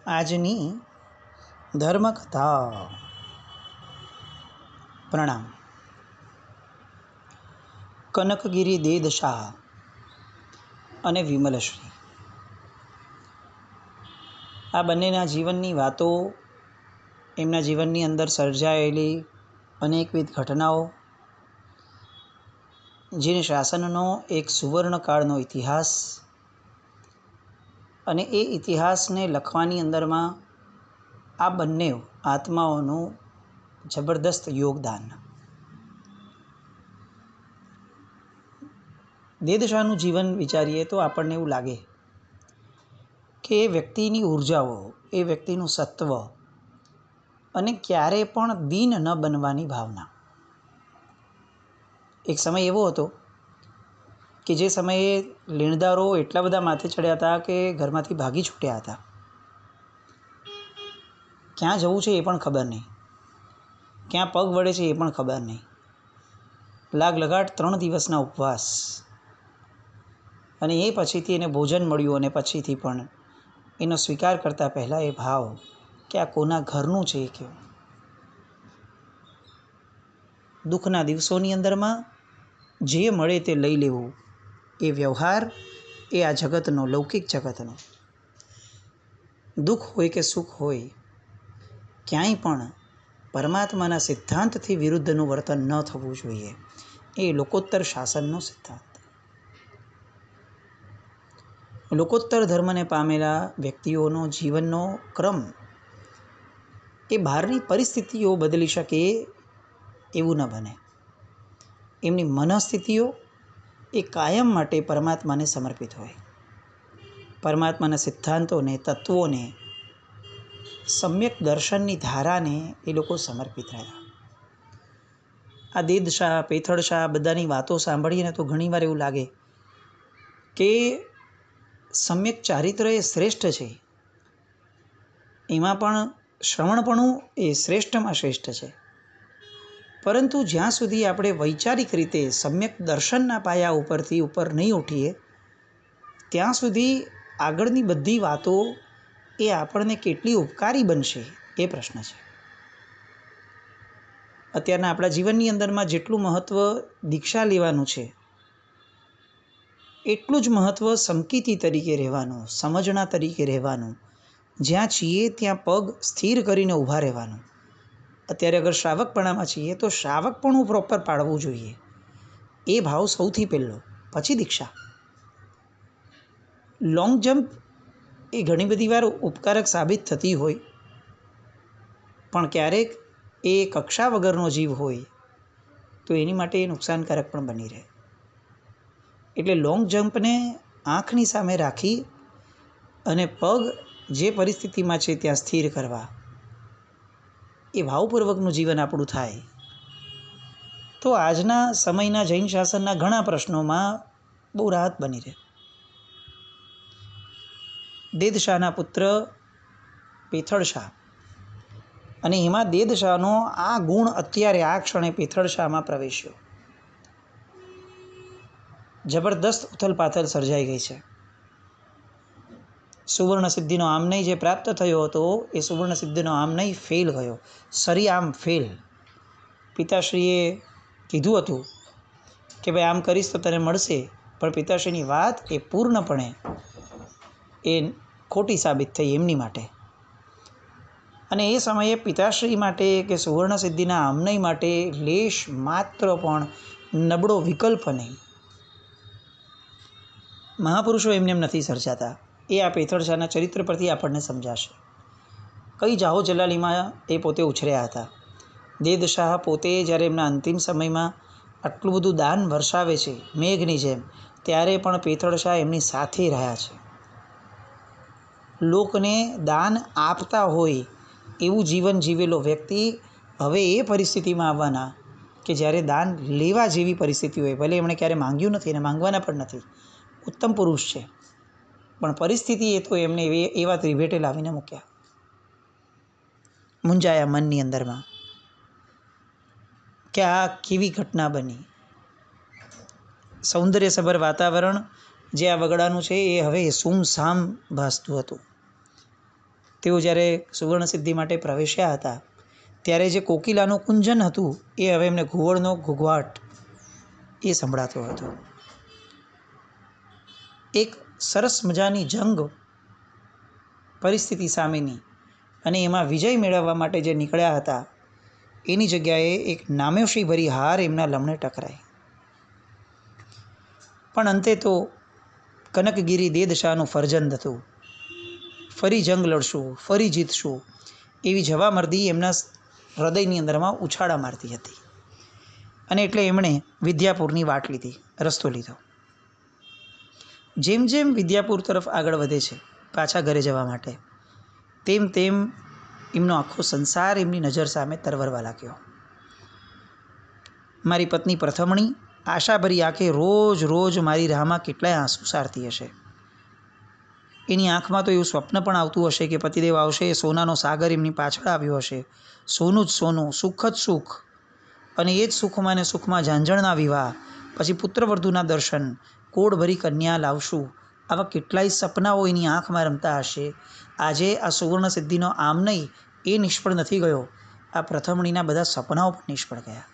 આજની ધર્મકથા. પ્રણામ. કનકગિરી દેદશાહ અને વિમલશ્રી, આ બંનેના જીવનની વાતો, એમના જીવનની અંદર સર્જાયેલી અનેકવિધ ઘટનાઓ, જેને શાસનનો એક સુવર્ણકાળનો ઇતિહાસ, અને એ ઇતિહાસને લખવાની અંદરમાં આ બંને આત્માઓનું જબરદસ્ત યોગદાન. દેદશાહનું જીવન વિચારીએ તો આપણને એવું લાગે કે એ વ્યક્તિની ઉર્જાઓ, એ વ્યક્તિનું સત્વ અને ક્યારે પણ દીન ન બનવાની ભાવના. એક સમય એવો હતો કે જે સમયે લીણદારો એટલા બધા માથે ચડ્યા હતા કે ઘરમાંથી ભાગી છૂટ્યા હતા. ક્યાં જવું છે એ પણ ખબર નહીં, ક્યાં પગ વળે છે એ પણ ખબર નહીં. લાગલગાટ 3 દિવસના ઉપવાસ, અને એ પછીથી એને ભોજન મળ્યું, અને પછીથી પણ એનો સ્વીકાર કરતાં પહેલાં એ ભાવ કે આ કોના ઘરનું છે એ કયો. દુઃખના દિવસોની અંદરમાં જે મળે તે લઈ લેવું, એ વ્યવહાર, એ આ જગતનો, લૌકિક જગતનો. દુઃખ હોય કે સુખ હોય, ક્યાંય પણ પરમાત્માના સિદ્ધાંતથી વિરુદ્ધનું વર્તન ન થવું જોઈએ. એ લોકોત્તર શાસનનો સિદ્ધાંત. લોકોત્તર ધર્મને પામેલા વ્યક્તિઓનો જીવનનો ક્રમ એ બહારની પરિસ્થિતિઓ બદલી શકે એવું ન બને. એમની મનસ્થિતિઓ એ કાયમ માટે પરમાત્માને સમર્પિત હોય. પરમાત્માના સિદ્ધાંતોને, તત્વોને, સમ્યક દર્શનની ધારાને એ લોકો સમર્પિત રહ્યા. આ દેદશાહ, પેથળશાહ બધાની વાતો સાંભળીએ ને તો ઘણીવાર એવું લાગે કે સમ્યક ચારિત્ર એ શ્રેષ્ઠ છે, એમાં પણ શ્રવણપણું એ શ્રેષ્ઠમાં શ્રેષ્ઠ છે. પરંતુ જ્યાં સુધી આપણે વૈચારિક રીતે સમ્યક દર્શનના પાયા ઉપરથી ઉપર નહીં ઉઠીએ, ત્યાં સુધી આગળની બધી વાતો એ આપણને કેટલી ઉપકારી બનશે એ પ્રશ્ન છે. અત્યારના આપણા જીવનની અંદરમાં જેટલું મહત્ત્વ દીક્ષા લેવાનું છે, એટલું જ મહત્ત્વ સમકીતી તરીકે રહેવાનું, સમજણા તરીકે રહેવાનું, જ્યાં છીએ ત્યાં પગ સ્થિર કરીને ઊભા રહેવાનું. અત્યારે અગર શ્રાવકપણામાં છીએ તો શ્રાવકપણું પ્રોપર પાડવું જોઈએ. એ ભાવ સૌથી પહેલો, પછી દીક્ષા. લોંગ જમ્પ એ ઘણી બધી વાર ઉપકારક સાબિત થતી હોય, પણ ક્યારેક એ કક્ષા વગરનો જીવ હોય તો એની માટે એ નુકસાનકારક પણ બની રહે. એટલે લોંગ જમ્પને આંખની સામે રાખી અને પગ જે પરિસ્થિતિમાં છે ત્યાં સ્થિર કરવા, એ ભાવપૂર્વકનું જીવન આપણું થાય તો આજના સમયના જૈન શાસનના ઘણા પ્રશ્નોમાં બહુ રાહત બની રહે. દેદશાહના પુત્ર પેથળશાહ, અને એમાં દેદશાહનો આ ગુણ અત્યારે આ ક્ષણે પેથળશાહમાં પ્રવેશ્યો. જબરદસ્ત ઉથલપાથલ સર્જાઈ ગઈ છે. સુવર્ણ સિદ્ધિનો આમનય જે પ્રાપ્ત થયો હતો, એ સુવર્ણ સિદ્ધિનો આમનય ફેલ ગયો, સરિયામ ફેલ. પિતાશ્રીએ કીધું હતું કે ભાઈ આમ કરીશ તો તને મળશે, પણ પિતાશ્રીની વાત એ પૂર્ણપણે એ ખોટી સાબિત થઈ એમની માટે. અને એ સમયે પિતાશ્રી માટે કે સુવર્ણ સિદ્ધિના આમનય માટે લેશ માત્ર પણ નબળો વિકલ્પ નહીં. મહાપુરુષો એમને એમ નથી સર્જાતા. એ આ પેથળશાહના ચરિત્ર પરથી આપણને સમજાશે. કઈ જાહો જલાલીમાં એ પોતે ઉછર્યા હતા. દેદશાહ પોતે જ્યારે એમના અંતિમ સમયમાં આટલું બધું દાન વરસાવે છે મેઘની જેમ, ત્યારે પણ પેથળશાહ એમની સાથે રહ્યા છે. લોકને દાન આપતા હોય એવું જીવન જીવેલો વ્યક્તિ હવે એ પરિસ્થિતિમાં આવવાના કે જ્યારે દાન લેવા જેવી પરિસ્થિતિ હોય. ભલે એમણે ક્યારે માંગ્યું નથી અને માંગવાના પણ નથી, ઉત્તમ પુરુષ છે, પણ પરિસ્થિતિ એ તો એમને એવા ત્રિભેટે લાવીને મૂક્યા. મૂંઝાયા મનની અંદરમાં કે આ કેવી ઘટના બની. સૌંદર્યસભર વાતાવરણ જે આ વગડાનું છે એ હવે સૂમસામ ભાસતું હતું. તેઓ જ્યારે સુવર્ણસિદ્ધિ માટે પ્રવેશ્યા હતા ત્યારે જે કોકિલાનું કુંજન હતું એ હવે એમને ઘુવડનો ઘૂઘવાટ એ સંભળાતો હતો. એક સરસ મજાની જંગ પરિસ્થિતિ સામેની અને એમાં વિજય મેળવવા માટે જે નીકળ્યા હતા એની જગ્યાએ એક નામ્યોશીભરી હાર એમના લમણે ટકરાઈ. પણ અંતે તો કનકગીરી દેદશાહનું ફરજંદ હતું. ફરી જંગ લડશું, ફરી જીતશું એવી જવામર્દી એમના હૃદયની અંદરમાં ઉછાળા મારતી હતી અને એટલે એમણે વિદ્યાપુરની વાટ લીધી, રસ્તો લીધો. જેમ જેમ વિદ્યાપુર તરફ આગળ વધે છે પાછા ઘરે જવા માટે, તેમ તેમ એમનો આખો સંસાર એમની નજર સામે તરવરવા લાગ્યો. મારી પત્ની પ્રથમણી આશાભરી આંખે રોજ રોજ મારી રાહમાં કેટલાય આંસુ સારતી હશે. એની આંખમાં તો એવું સ્વપ્ન પણ આવતું હશે કે પતિદેવ આવશે, સોનાનો સાગર એમની પાછળ આવ્યો હશે, સોનું જ સોનું, સુખ જ સુખ, અને એ જ સુખમાં ને સુખમાં ઝાંઝણના વિવાહ, પછી પુત્રવધૂના દર્શન, કોડભરી કન્યા લાવશું, આવા કેટલાય સપનાઓ એની આંખમાં રમતા હશે. આજે આ સુવર્ણ સિદ્ધિનો આમ નહીં એ નિષ્ફળ નથી ગયો, આ પ્રથમણીના બધા સપનાઓ પણ નિષ્ફળ ગયા.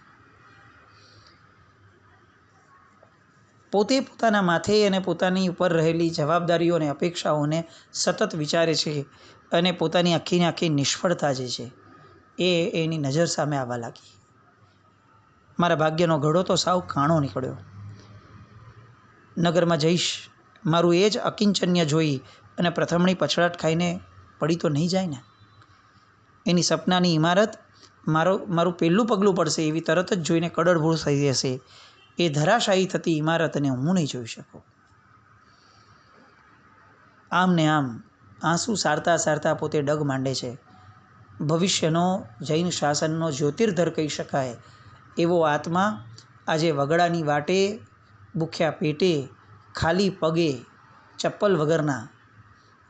પોતે પોતાના માથે અને પોતાની ઉપર રહેલી જવાબદારીઓ અને અપેક્ષાઓને સતત વિચારે છે અને પોતાની આખીને આખી નિષ્ફળતા જે છે એ એની નજર સામે આવવા લાગી. મારા ભાગ્યનો ઘડો તો સાવ કાણો નીકળ્યો. નગરમાં જઈશ, મારું એ જ અકિંચન્ય જોઈ અને પ્રથમણી પછડાટ ખાઈને પડી તો નહીં જાય ને. એની સપનાની ઇમારત મારું પહેલું પગલું પડશે એવી તરત જ જોઈને કડડભૂળ થઈ જશે. એ ધરાશાયી થતી ઇમારતને હું નહીં જોઈ શકું. આમ ને આમ આંસુ સારતા સારતા પોતે ડગ માંડે છે. ભવિષ્યનો જૈન શાસનનો જ્યોતિર્ધર કહી શકાય એવો આત્મા આજે વગડાની વાટે, ભૂખ્યા પેટે, ખાલી પગે, ચપ્પલ વગરના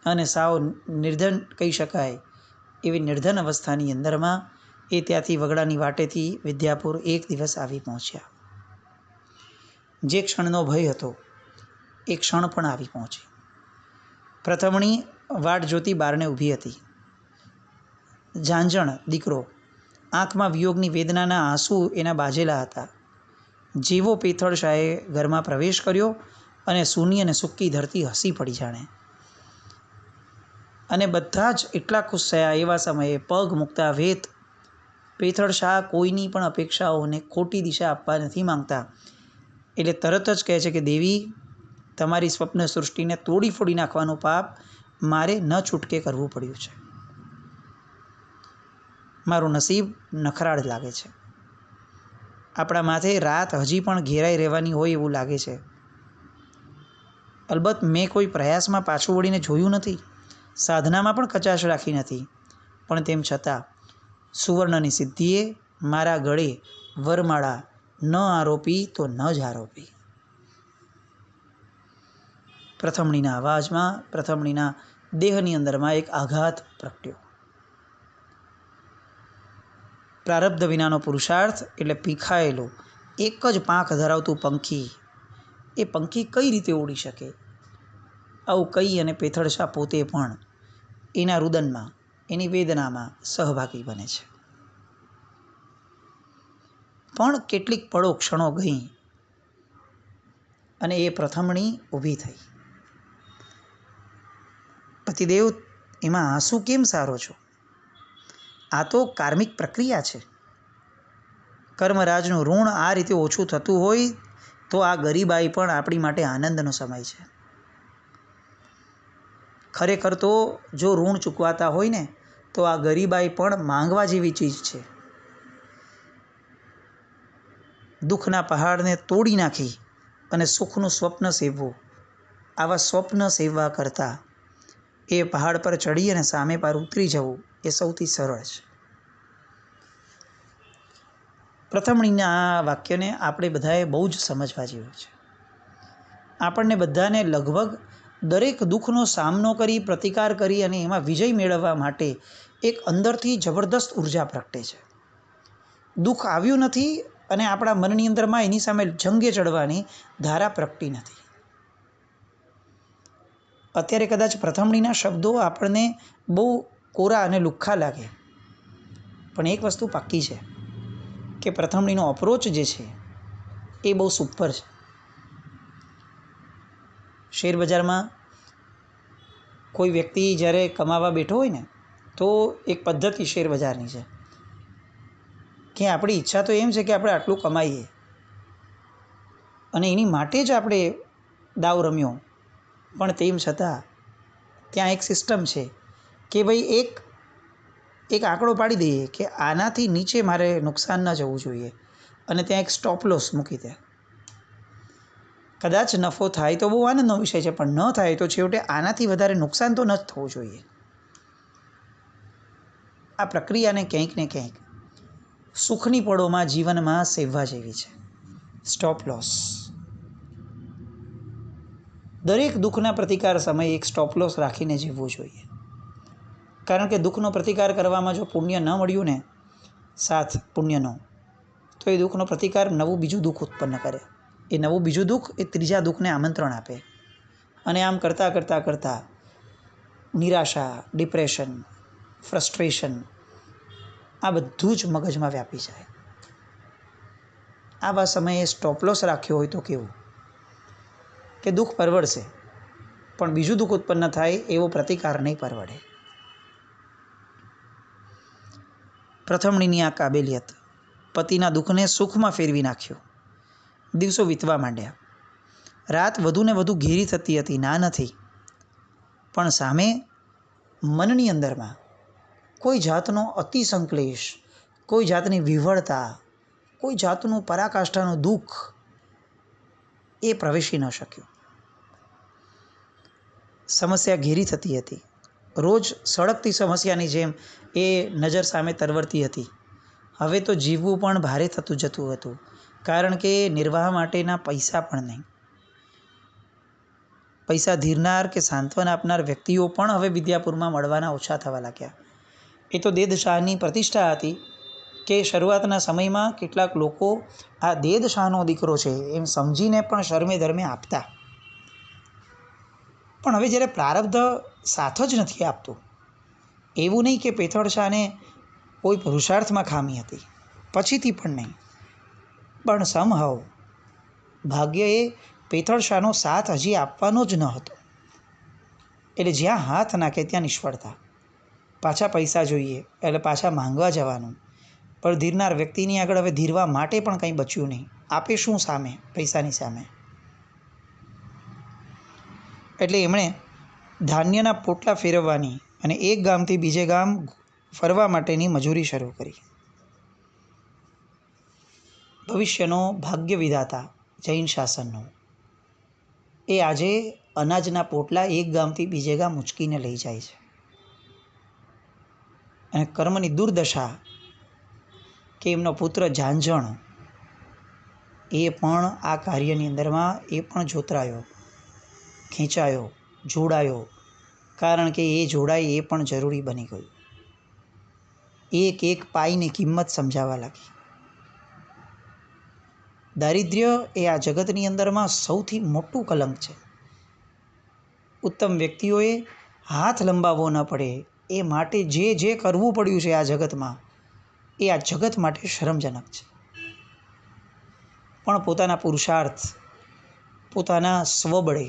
અને સાવ નિર્ધન કહી શકાય એવી નિર્ધન અવસ્થાની અંદરમાં એ ત્યાંથી વગડાની વાટેથી વિદ્યાપુર એક દિવસ આવી પહોંચ્યા. જે ક્ષણનો ભય હતો એ ક્ષણ પણ આવી પહોંચી. પ્રથમણી વાટ જોતી બારણે ઊભી હતી. ઝાંઝણ દીકરો, આંખમાં વિયોગની વેદનાના આંસુ એના બાજેલા હતા. જેવો પેથળ શાહે ઘરમાં પ્રવેશ કર્યો અને સૂની અને સૂકી ધરતી હસી પડી જાણે. અને બધા જ એટલા ખુશ થયા એવા સમયે પગ મૂકતા વેત પેથળ શાહ કોઈની પણ અપેક્ષાઓને ખોટી દિશા આપવા નથી માંગતા. એટલે તરત જ કહે છે કે દેવી, તમારી સ્વપ્ન સૃષ્ટિને તોડી ફોડી નાખવાનું પાપ મારે ન છૂટકે કરવું પડ્યું છે. મારું નસીબ નખરાળ લાગે છે. આપણા માથે રાત હજી પણ ઘેરાઈ રહેવાની હોય એવું લાગે છે. અલબત્ત મેં કોઈ પ્રયાસમાં પાછું વળીને જોયું નથી, સાધનામાં પણ કચાશ રાખી નથી, પણ તેમ છતાં સુવર્ણની સિદ્ધિએ મારા ગળે વરમાળા ન આરોપી તો ન જ આરોપી. પ્રથમણીના અવાજમાં, પ્રથમણીના દેહની અંદરમાં એક આઘાત પ્રગટ્યો. પ્રારબ્ધ વિનાનો પુરુષાર્થ એટલે પીખાયેલું એક જ પાંખ ધરાવતું પંખી, એ પંખી કઈ રીતે ઉડી શકે? આવું કહી અને પેથળ શાહ પોતે પણ એના રુદનમાં, એની વેદનામાં સહભાગી બને છે. પણ કેટલીક પળો ક્ષણો ગઈ અને એ પ્રથમણી ઊભી થઈ. પતિદેવ, એમાં આંસુ કેમ સારો છો? આ તો કાર્મિક પ્રક્રિયા છે. કર્મરાજનું ઋણ આ રીતે ઓછું થતું હોય તો આ ગરીબાઈ પણ આપણી માટે આનંદનો સમય છે. ખરેખર તો જો ઋણ ચૂકવાતા હોય ને તો આ ગરીબાઈ પણ માંગવા જેવી ચીજ છે. દુઃખના પહાડને તોડી નાખી અને સુખનું સ્વપ્ન સેવવું, આવા સ્વપ્ન સેવવા કરતાં એ પહાડ પર ચડી અને સામે પાર ઉતરી જવું એ સૌથી સરળ છે. પ્રથમણીના આ વાક્યને આપણે બધાએ બહુ જ સમજવા જેવું છે. આપણને બધાને લગભગ દરેક દુઃખનો સામનો કરી, પ્રતિકાર કરી અને એમાં વિજય મેળવવા માટે એક અંદરથી જબરદસ્ત ઉર્જા પ્રગટે છે. દુઃખ આવ્યું નથી અને આપણા મનની અંદરમાં એની સામે જંગે ચડવાની ધારા પ્રગટી નથી. અત્યારે કદાચ પ્રથમણીના શબ્દો આપણને બહુ કોરા અને લુખ્ખા લાગે, પણ એક વસ્તુ પાક્કી છે કે પ્રથમણીનો અપ્રોચ જે છે એ બહુ સુપર છે. શેર બજારમાં કોઈ વ્યક્તિ જ્યારે કમાવા બેઠો હોય ને તો એક પદ્ધતિ શેર બજારની છે કે આપણી ઈચ્છા તો એમ છે કે આપણે આટલું કમાઈએ અને એની માટે જ આપણે દાવ રમ્યો, પણ તેમ છતાં ત્યાં એક સિસ્ટમ છે કે ભાઈ એક આંકડો પાડી દઈએ કે આનાથી નીચે મારે નુકસાન ન જવું જોઈએ અને ત્યાં એક સ્ટોપ લોસ મૂકી દે. કદાચ નફો થાય તો બહુ આનંદનો વિષય છે, પણ ન થાય તો છેવટે આનાથી વધારે નુકસાન તો ન જ થવું જોઈએ. આ પ્રક્રિયાને ક્યાંક ને ક્યાંક સુખની પળોમાં જીવનમાં સેવવા જેવી છે. Stop loss. દરેક દુઃખના પ્રતિકાર સમયે એક સ્ટોપ લોસ રાખીને જીવવું જોઈએ, કારણ કે દુઃખનો પ્રતિકાર કરવામાં જો પુણ્ય ન મળ્યું ને, સાથ પુણ્યનો, તો એ દુઃખનો પ્રતિકાર નવું બીજું દુઃખ ઉત્પન્ન કરે. એ નવું બીજું દુઃખ એ ત્રીજા દુઃખને આમંત્રણ આપે અને આમ કરતાં કરતાં કરતાં નિરાશા, ડિપ્રેશન, ફ્રસ્ટ્રેશન આ બધું જ મગજમાં વ્યાપી જાય. આવા સમયે સ્ટોપ લોસ રાખ્યો હોય તો કેવું કે દુઃખ પરવડશે, પણ બીજું દુઃખ ઉત્પન્ન થાય એવો પ્રતિકાર નહીં પરવડે. પ્રથમણીની આ કાબેલિયત પતિના દુઃખને સુખમાં ફેરવી નાખ્યું. દિવસો વીતવા માંડ્યા. રાત વધુ ને વધુ ઘેરી થતી હતી, ના નથી, પણ સામે મનની અંદરમાં કોઈ જાતનો અતિ સંક્લેશ, કોઈ જાતની વિહવળતા, કોઈ જાતનું પરાકાષ્ઠાનું દુઃખ એ પ્રવેશી ન શક્યું. સમસ્યા ઘેરી થતી હતી. રોજ સળગતી સમસ્યાની જેમ એ નજર સામે તરવરતી હતી. હવે તો જીવવું પણ ભારે થતું જતું હતું, કારણ કે નિર્વાહ માટેના પૈસા પણ નહીં. પૈસા ધીરનાર કે સાંત્વના આપનાર વ્યક્તિઓ પણ હવે વિદ્યાપુરમાં મળવાના ઓછા થવા લાગ્યા. એ તો દેદશાહની પ્રતિષ્ઠા હતી કે શરૂઆતના સમયમાં કેટલાક લોકો આ દેદશાહનો દીકરો છે એમ સમજીને પણ શરમે ધર્મે આપતા, પણ હવે જ્યારે પ્રારબ્ધ સાથ જ નથી આપતું, એવું નહીં કે પેથળ શાહને કોઈ પુરુષાર્થમાં ખામી હતી, પછીથી પણ નહીં, પણ સમહાવ ભાગ્યએ પેથળ શાહનો સાથ હજી આપવાનો જ ન હતો. એટલે જ્યાં હાથ નાખે ત્યાં નિષ્ફળતા. પાછા પૈસા જોઈએ એટલે પાછા માંગવા જવાનું, પણ ધીરનાર વ્યક્તિની આગળ હવે ધીરવા માટે પણ કંઈ બચ્યું નહીં. આપે શું સામે પૈસાની સામે? એટલે એમણે ધાન્યના પોટલા ફેરવવાની અને એક ગામથી બીજે ગામ ફરવા માટેની મજૂરી શરૂ કરી. ભવિષ્યનો ભાગ્ય વિધાતા જૈન શાસનનો એ આજે અનાજના પોટલા એક ગામથી બીજે ગામ ઉંચકીને લઈ જાય છે. અને કર્મની દુર્દશા કે એમનો પુત્ર ઝાંઝણ એ પણ આ કાર્યની અંદરમાં એ પણ જોતરાયો, ખેંચાયો, જોડાયો, કારણ કે એ જોડાય એ પણ જરૂરી બની ગયું. એક એક પાઈની કિંમત સમજાવવા લાગી. દારિદ્ર્ય એ આ જગતની અંદરમાં સૌથી મોટું કલંક છે. ઉત્તમ વ્યક્તિઓએ હાથ લંબાવવો ન પડે એ માટે જે જે કરવું પડ્યું છે આ જગતમાં, એ આ જગત માટે શરમજનક છે. પણ પોતાના પુરુષાર્થ, પોતાના સ્વબળે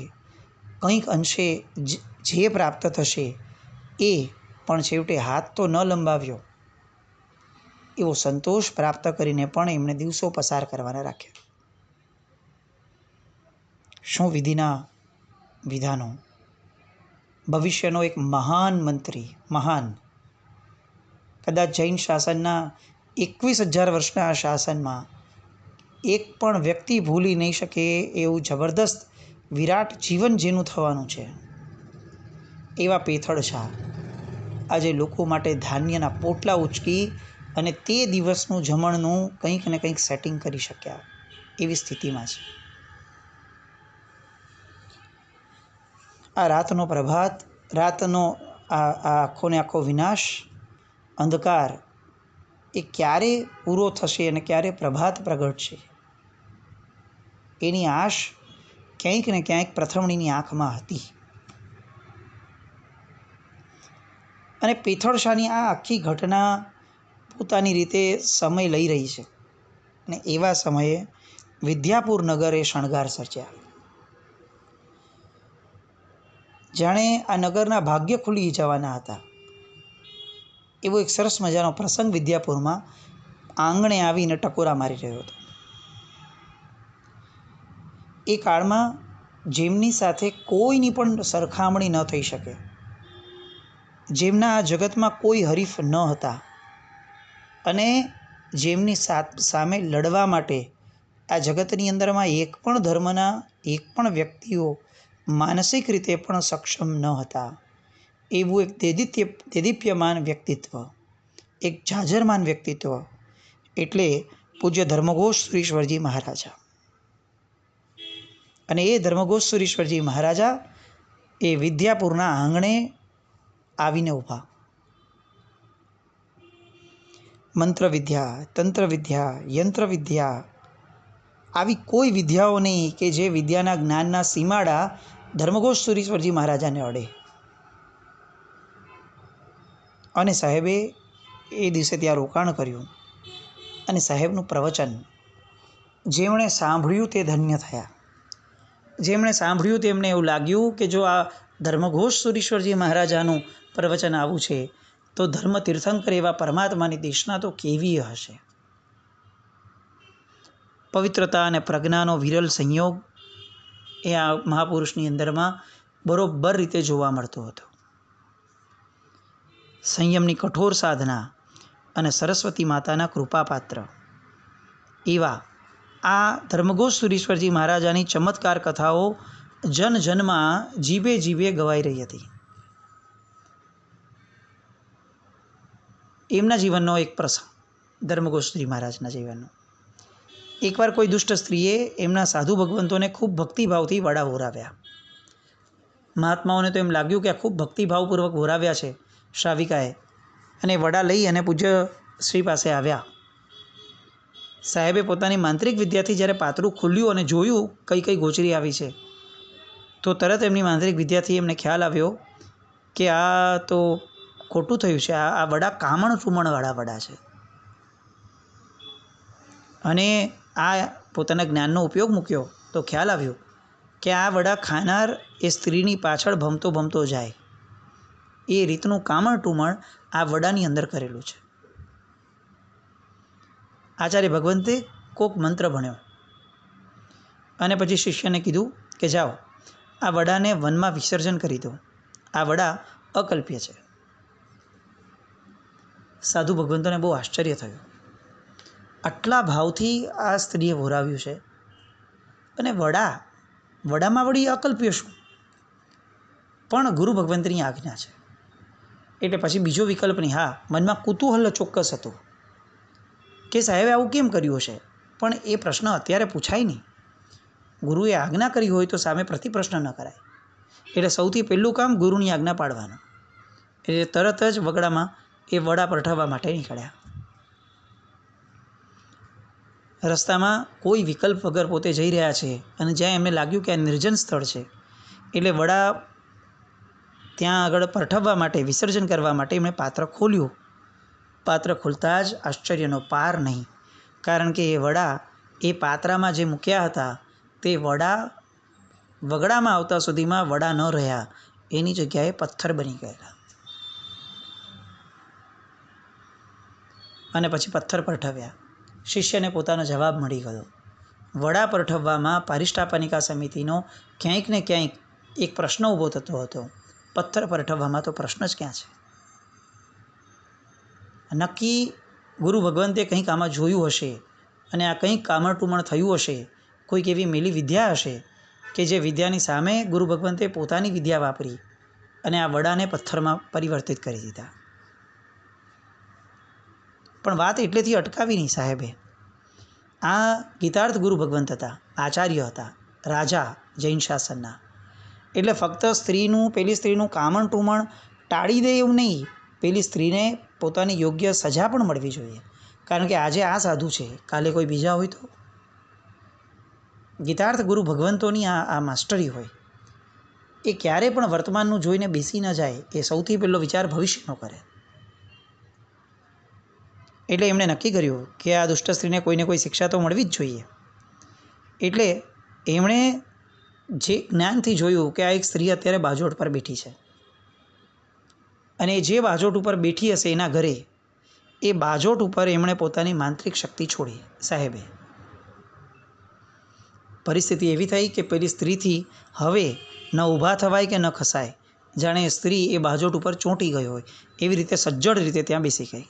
કંઈક અંશે જે પ્રાપ્ત થશે એ પણ છેવટે હાથ તો ન લંબાવ્યો એવો સંતોષ પ્રાપ્ત કરીને પણ એમણે દિવસો પસાર કરવાના રાખ્યા. શું વિધિના વિધાનો! ભવિષ્યનો એક મહાન મંત્રી, મહાન, કદાચ જૈન શાસનના 21,000 વર્ષના આ શાસનમાં એક પણ વ્યક્તિ ભૂલી નહીં શકે એવું જબરદસ્ત વિરાટ જીવન જેનું થવાનું છે, એવા પેથળ શાહ આજે લોકો માટે ધાન્યના પોટલા ઉચકી અને તે દિવસનું જમણનું કંઈક ને કંઈક સેટિંગ કરી શક્યા એવી સ્થિતિમાં છે. આ રાતનો પ્રભાત, રાતનો આ આખો ને આખો વિનાશ, અંધકાર એ ક્યારે પૂરો થશે અને ક્યારે પ્રભાત પ્રગટશે એની આશ ક્યાંક ને ક્યાંક પ્રથમણીની આંખમાં હતી. અને પેથળશાની આ આખી ઘટના પોતાની રીતે સમય લઈ રહી છે. અને એવા સમયે વિદ્યાપુર નગરે શણગાર સર્જ્યા. જાણે આ નગરના ભાગ્ય ખુલી જવાના હતા એવો એક સરસ મજાનો પ્રસંગ વિદ્યાપુરમાં આંગણે આવીને ટકોરા મારી રહ્યો હતો. એ કાળમાં જેમની સાથે કોઈની પણ સરખામણી ન થઈ શકે, જેમના આ જગતમાં કોઈ હરીફ ન હતા અને જેમની સામે લડવા માટે આ જગતની અંદરમાં એક પણ ધર્મના એક પણ વ્યક્તિઓ માનસિક રીતે પણ સક્ષમ ન હતા, એવું એક દેદીપ્યમાન વ્યક્તિત્વ, એક જાજરમાન વ્યક્તિત્વ એટલે પૂજ્ય ધર્મઘોષ સુરીશ્વરજી મહારાજા. અને એ ધર્મઘોષ સુરીશ્વરજી મહારાજા એ વિદ્યાપુરના આંગણે આવીને ઊભા. મંત્ર વિદ્યા, તંત્ર વિદ્યા, યંત્ર વિદ્યા, આવી કોઈ વિદ્યાઓ નહીં કે જે વિદ્યાના જ્ઞાનના સીમાડા ધર્મઘોષ સુરીશ્વરજી મહારાજાને અડે. અને સાહેબે એ દિવસે ત્યાં રોકાણ કર્યું. અને સાહેબનું પ્રવચન જેમણે સાંભળ્યું તે ધન્ય થયા. જેમણે સાંભળ્યું તેમને એવું લાગ્યું કે જો આ ધર્મઘોષ સુરીશ્વરજી મહારાજાનું પ્રવચન આવું છે તો ધર્મ તીર્થંકર એવા પરમાત્માની દેશના તો કેવી હશે. પવિત્રતા અને પ્રજ્ઞાનો વિરલ સંયોગ એ આ મહાપુરુષની અંદરમાં બરોબર રીતે જોવા મળતો હતો. સંયમની કઠોર સાધના અને સરસ્વતી માતાના કૃપાપાત્ર એવા આ ધર્મઘોષ સુરીશ્વરજી મહારાજાની ચમત્કાર કથાઓ જન જનમાં જીભે જીભે ગવાઈ રહી હતી. એમના જીવનનો એક પ્રસંગ, ધર્મઘોષજી મહારાજના જીવનનો. એકવાર કોઈ દુષ્ટ સ્ત્રીએ એમના સાધુ ભગવંતોને ખૂબ ભક્તિભાવથી વડા હોરાવ્યા. મહાત્માઓને તો એમ લાગ્યું કે આ ખૂબ ભક્તિભાવપૂર્વક હોરાવ્યા છે શ્રાવિકાએ, અને વડા લઈ અને પૂજ્ય શ્રી પાસે આવ્યા. સાહેબે પોતાની માંત્રિક વિદ્યાથી જ્યારે પાતળું ખુલ્યું અને જોયું કઈ કઈ ગોચરી આવી છે તો તરત એમની માંત્રિક વિદ્યાથી એમને ખ્યાલ આવ્યો કે આ તો ખોટું થયું છે, આ વડા કામણ ચૂમણવાળા વડા છે. અને આ પોતાના જ્ઞાનનો ઉપયોગ મૂક્યો તો ખ્યાલ આવ્યો કે આ વડા ખાનાર એ સ્ત્રીની પાછળ ભમતો ભમતો જાય એ રીતનું કામણ ટૂમણ આ વડાની અંદર કરેલું છે. આચાર્ય ભગવંતે કોક મંત્ર ભણ્યો અને પછી શિષ્યને કીધું કે જાઓ આ વડાને વનમાં વિસર્જન કરી દો, આ વડા અકલ્પ્ય છે. સાધુ ભગવંતોને બહુ આશ્ચર્ય થયું. આટલા ભાવથી આ સ્ત્રીએ વોરાવ્યું છે અને વડામાં વળી અકલ્પ્ય શું? પણ ગુરુ ભગવંતની આજ્ઞા છે એટલે પછી બીજો વિકલ્પ નહીં. હા, મનમાં કુતૂહલ ચોક્કસ હતું કે સાહેબે આવું કેમ કર્યું હશે, પણ એ પ્રશ્ન અત્યારે પૂછાય નહીં. ગુરુએ આજ્ઞા કરી હોય તો સામે પ્રતિપ્રશ્ન ન કરાય. એટલે સૌથી પહેલું કામ ગુરુની આજ્ઞા પાડવાનું. એટલે તરત જ વગડામાં એ વડા પઠાવવા માટે નીકળ્યા. રસ્તામાં કોઈ વિકલ્પ વગર પોતે જઈ રહ્યા છે અને જ્યાં એમને લાગ્યું કે આ નિર્જન સ્થળ છે એટલે વડા ત્યાં આગળ પઠાવવા માટે, વિસર્જન કરવા માટે એમણે પાત્ર ખોલ્યું. પાત્ર ખોલતા જ આશ્ચર્યનો પાર નહીં, કારણ કે એ વડા એ પાત્રામાં જે મૂક્યા હતા તે વડા વગડામાં આવતા સુધીમાં વડા ન રહ્યા, એની જગ્યાએ પથ્થર બની ગયેલા. અને પછી પથ્થર પઠાવ્યા. શિષ્યને પોતાનો જવાબ મળી ગયો. વડા પઠાવવામાં પારિષ્ટાપનિકા સમિતિનો ક્યાંક ને ક્યાંક એક પ્રશ્ન ઊભો થતો હતો. પથ્થર પઠાવવામાં તો પ્રશ્ન જ ક્યાં છે? નક્કી ગુરુ ભગવંતે કંઈક આમાં જોયું હશે અને આ કંઈક કામણ ટૂમણ થયું હશે. કોઈક એવી મેલી વિદ્યા હશે કે જે વિદ્યાની સામે ગુરુ ભગવંતે પોતાની વિદ્યા વાપરી અને આ વડાને પથ્થરમાં પરિવર્તિત કરી દીધા. પણ વાત એટલેથી અટકાવી નહીં સાહેબે. આ ગીતાર્થ ગુરુ ભગવંત હતા, આચાર્ય હતા, રાજા જૈન શાસનના. એટલે ફક્ત પેલી સ્ત્રીનું કામણ ટૂમણ ટાળી દે એવું નહીં, પેલી સ્ત્રીને પોતાની યોગ્ય સજા પણ મળવી જોઈએ. કારણ કે આજે આ સાધુ છે, કાલે કોઈ બીજા હોય તો. ગીતાર્થ ગુરુ ભગવંતોની આ માસ્ટરી હોય. એ ક્યારે પણ વર્તમાનનું જોઈને બેસી ન જાય, એ સૌથી પહેલો વિચાર ભવિષ્યનો કરે. એટલે એમણે નક્કી કર્યું કે આ દુષ્ટ સ્ત્રીને કોઈને કોઈ શિક્ષા તો મળવી જ જોઈએ. એટલે એમણે જે જ્ઞાનથી જોયું કે આ એક સ્ત્રી અત્યારે બાજોટ પર બેઠી છે અને જે બાજોટ ઉપર બેઠી હશે એના ઘરે, એ બાજોટ ઉપર એમણે પોતાની માંત્રિક શક્તિ છોડી. સાહેબે પરિસ્થિતિ એવી થઈ કે પેલી સ્ત્રીથી હવે ન ઊભા થવાય કે ન ખસાય. જાણે સ્ત્રી એ બાજોટ ઉપર ચોંટી ગઈ હોય એવી રીતે સજ્જડ રીતે ત્યાં બેસી ગઈ.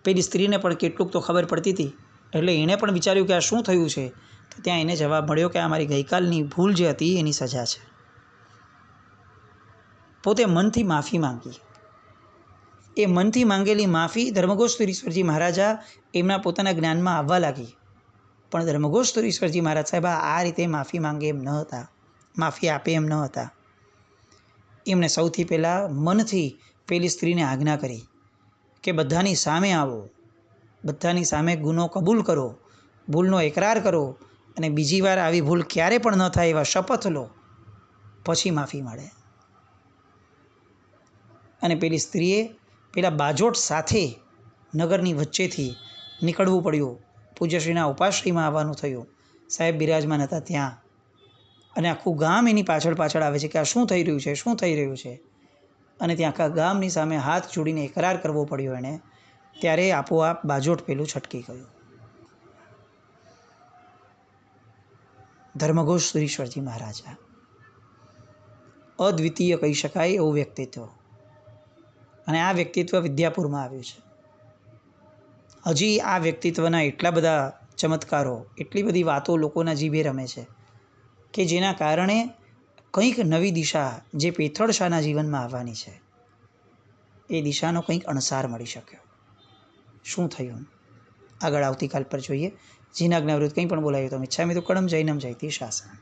પેલી સ્ત્રીને પણ કેટલુંક તો ખબર પડતી હતી, એટલે એણે પણ વિચાર્યું કે આ શું થયું છે. તો ત્યાં એને જવાબ મળ્યો કે આ મારી ગઈકાલની ભૂલ જે હતી એની સજા છે. પોતે મનથી માફી માંગી. એ મનથી માંગેલી માફી ધર્મગોસ્તુરીશ્વરજી મહારાજા એમના પોતાના જ્ઞાનમાં આવવા લાગી. પણ ધર્મગોસ્તુરીશ્વરજી મહારાજ સાહેબ આ રીતે માફી માંગે એમ ન હતા, માફી આપે એમ ન હતા. એમણે સૌથી પહેલાં મનથી પેલી સ્ત્રીને આજ્ઞા કરી કે બધાની સામે આવો, બધાની સામે ગુનો કબૂલ કરો, ભૂલનો એકરાર કરો અને બીજી વાર આવી ભૂલ ક્યારે પણ ન થાય એવા શપથ લો, પછી માફી મળે. અને પેલી સ્ત્રીએ પેલા બાજોટ સાથે નગરની વચ્ચેથી નીકળવું પડ્યું. પૂજ્યશ્રીના ઉપાશ્રયમાં આવવાનું થયું. સાહેબ બિરાજમાન હતા ત્યાં, અને આખું ગામ એની પાછળ પાછળ આવે છે કે આ શું થઈ રહ્યું છે, શું થઈ રહ્યું છે. અને ત્યાં આખા ગામની સામે હાથ જોડીને એકરાર કરવો પડ્યો એણે. ત્યારે આપોઆપ બાજોટ પેલું છટકી ગયું. ધર્મગોસ્તુરીશ્વરજી મહારાજા અદ્વિતીય કહી શકાય એવું વ્યક્તિત્વ, અને આ વ્યક્તિત્વ વિદ્યાપુરમાં આવ્યું છે. હજી આ વ્યક્તિત્વના એટલા બધા ચમત્કારો, એટલી બધી વાતો લોકોના જીભે રમે છે કે જેના કારણે કંઈક નવી દિશા જે પેથળ શાહના જીવનમાં આવવાની છે, એ દિશાનો કંઈક અણસાર મળી શક્યો. શું થયું આગળ આવતીકાલ પર જોઈએ. જીનાજ્ઞાવૃત્ત કંઈ પણ બોલાયું તો મિચ્છામિ દુક્કડમ જૈનમ જયતિ શાસનમ.